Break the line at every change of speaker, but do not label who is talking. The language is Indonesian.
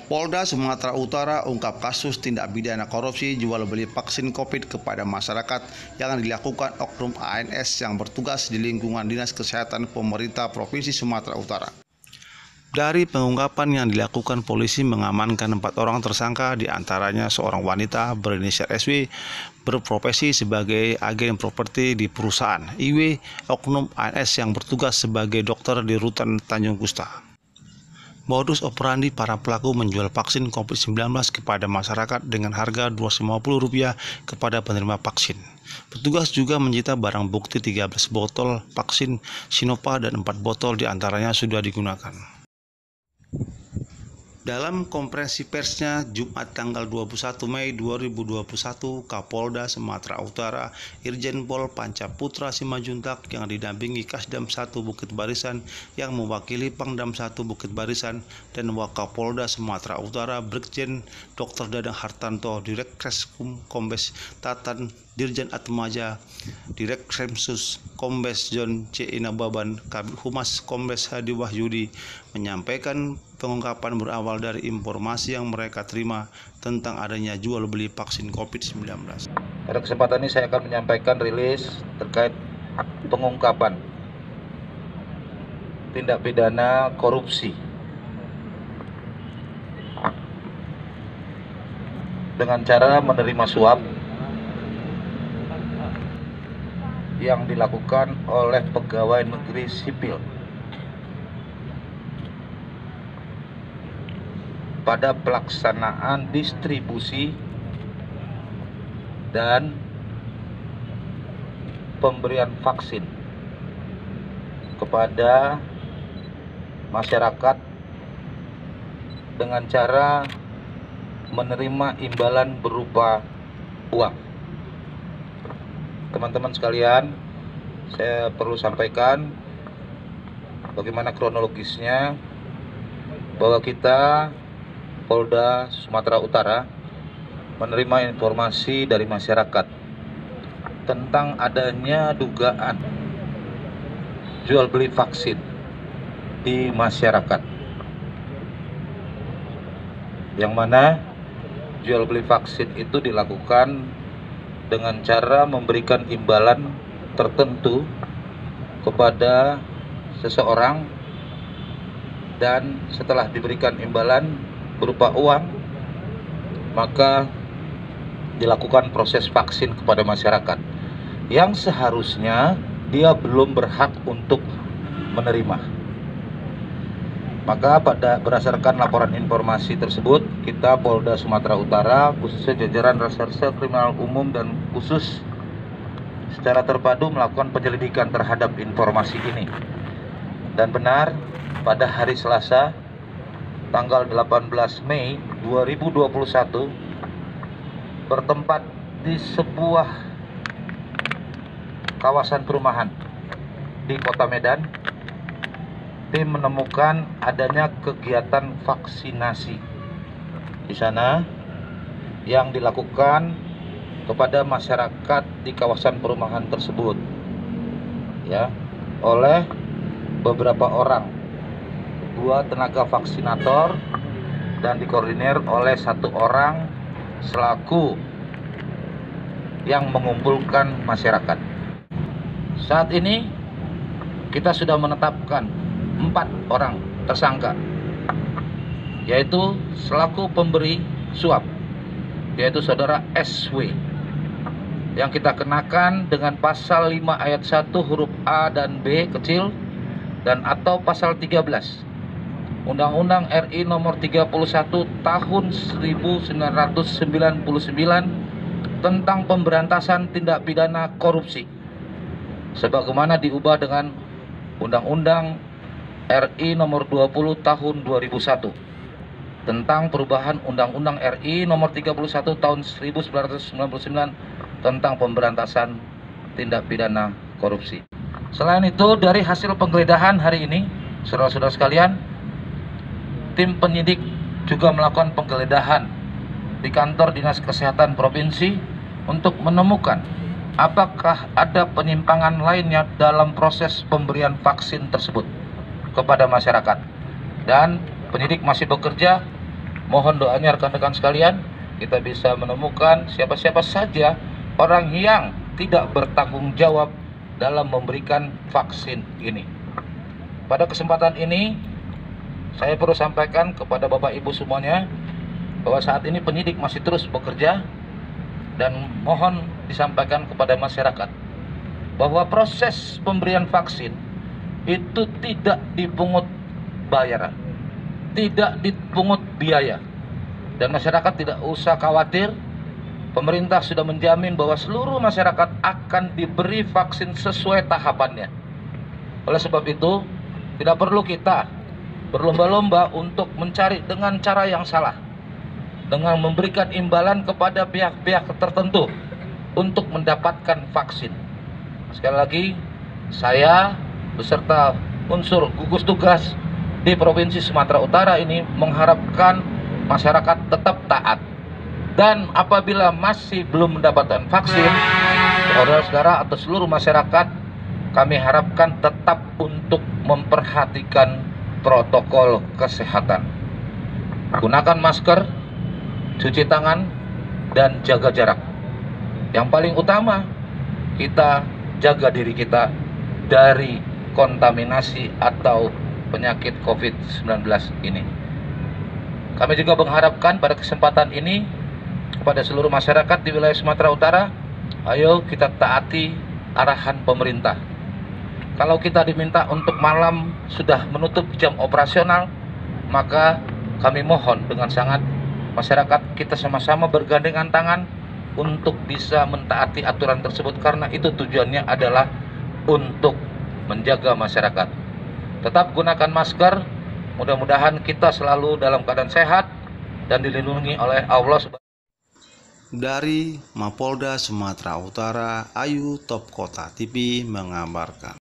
Polda Sumatera Utara ungkap kasus tindak pidana korupsi jual beli vaksin COVID kepada masyarakat yang dilakukan oknum ANS yang bertugas di lingkungan Dinas Kesehatan Pemerintah Provinsi Sumatera Utara. Dari pengungkapan yang dilakukan, polisi mengamankan 4 orang tersangka, diantaranya seorang wanita berinisial SW berprofesi sebagai agen properti di perusahaan, IW oknum ANS yang bertugas sebagai dokter di Rutan Tanjung Kusta. Modus operandi para pelaku menjual vaksin COVID-19 kepada masyarakat dengan harga Rp250 kepada penerima vaksin. Petugas juga menyita barang bukti 13 botol vaksin Sinovac dan 4 botol diantaranya sudah digunakan. Dalam konferensi persnya Jumat tanggal 21 Mei 2021, Kapolda Sumatera Utara Irjen Pol Pancaputra Simajuntak yang didampingi Kasdam 1 Bukit Barisan yang mewakili Pangdam 1 Bukit Barisan dan Wakapolda Sumatera Utara Brigjen Dr. Dadang Hartanto, Direkreskrim Kombes Tatan Dirjen Atmaja, Direkremsus Kombes John C. Inababan, Kabid Humas Kombes Hadi Wahyudi menyampaikan pengungkapan berawal dari informasi yang mereka terima tentang adanya jual beli vaksin COVID-19.
Pada kesempatan ini saya akan menyampaikan rilis terkait pengungkapan tindak pidana korupsi dengan cara menerima suap yang dilakukan oleh pegawai negeri sipil pada pelaksanaan distribusi dan pemberian vaksin kepada masyarakat dengan cara menerima imbalan berupa uang. Teman-teman sekalian, saya perlu sampaikan bagaimana kronologisnya, bahwa kita Polda Sumatera Utara menerima informasi dari masyarakat tentang adanya dugaan jual beli vaksin di masyarakat, yang mana jual beli vaksin itu dilakukan dengan cara memberikan imbalan tertentu kepada seseorang, dan setelah diberikan imbalan berupa uang, maka dilakukan proses vaksin kepada masyarakat yang seharusnya dia belum berhak untuk menerima. Maka berdasarkan laporan informasi tersebut, kita Polda Sumatera Utara, khususnya jajaran Reserse Kriminal Umum dan Khusus, secara terpadu melakukan penyelidikan terhadap informasi ini. Dan benar, pada hari Selasa tanggal 18 Mei 2021, bertempat di sebuah kawasan perumahan di Kota Medan, tim menemukan adanya kegiatan vaksinasi di sana yang dilakukan kepada masyarakat di kawasan perumahan tersebut, ya, oleh beberapa orang, 2 tenaga vaksinator, dan dikoordinir oleh 1 orang selaku yang mengumpulkan masyarakat. Saat ini kita sudah menetapkan 4 orang tersangka, yaitu selaku pemberi suap, yaitu saudara SW, yang kita kenakan dengan pasal 5 ayat 1 huruf A dan B kecil dan atau pasal 13 Undang-Undang RI nomor 31 tahun 1999 tentang pemberantasan tindak pidana korupsi, sebagaimana diubah dengan Undang-Undang RI nomor 20 tahun 2001 tentang perubahan Undang-Undang RI nomor 31 tahun 1999 tentang pemberantasan tindak pidana korupsi. Selain itu, dari hasil penggeledahan hari ini, saudara-saudara sekalian, tim penyidik juga melakukan penggeledahan di kantor Dinas Kesehatan Provinsi untuk menemukan apakah ada penyimpangan lainnya dalam proses pemberian vaksin tersebut kepada masyarakat. Dan penyidik masih bekerja Mohon doanya rekan-rekan sekalian, kita bisa menemukan siapa-siapa saja orang yang tidak bertanggung jawab dalam memberikan vaksin ini. Pada kesempatan ini, saya perlu sampaikan kepada Bapak Ibu semuanya bahwa saat ini penyidik masih terus bekerja, dan mohon disampaikan kepada masyarakat bahwa proses pemberian vaksin itu tidak dipungut bayaran, tidak dipungut biaya, dan masyarakat tidak usah khawatir. Pemerintah sudah menjamin bahwa seluruh masyarakat akan diberi vaksin sesuai tahapannya. Oleh sebab itu, tidak perlu kita berlomba-lomba untuk mencari dengan cara yang salah, dengan memberikan imbalan kepada pihak-pihak tertentu untuk mendapatkan vaksin. Sekali lagi, saya beserta unsur gugus tugas di Provinsi Sumatera Utara ini mengharapkan masyarakat tetap taat. Dan apabila masih belum mendapatkan vaksin, saudara-saudara atau seluruh masyarakat, kami harapkan tetap untuk memperhatikan protokol kesehatan. Gunakan masker, cuci tangan, dan jaga jarak. Yang paling utama, kita jaga diri kita dari kontaminasi atau penyakit COVID-19 ini. Kami juga mengharapkan pada kesempatan ini kepada seluruh masyarakat di wilayah Sumatera Utara, ayo kita taati arahan pemerintah. Kalau kita diminta untuk malam sudah menutup jam operasional, maka kami mohon dengan sangat masyarakat kita sama-sama bergandengan tangan untuk bisa mentaati aturan tersebut, karena itu tujuannya adalah untuk menjaga masyarakat. Tetap gunakan masker, mudah-mudahan kita selalu dalam keadaan sehat dan dilindungi oleh Allah.
Dari Mapolda Sumatera Utara, Ayu Top Kota TV mengabarkan.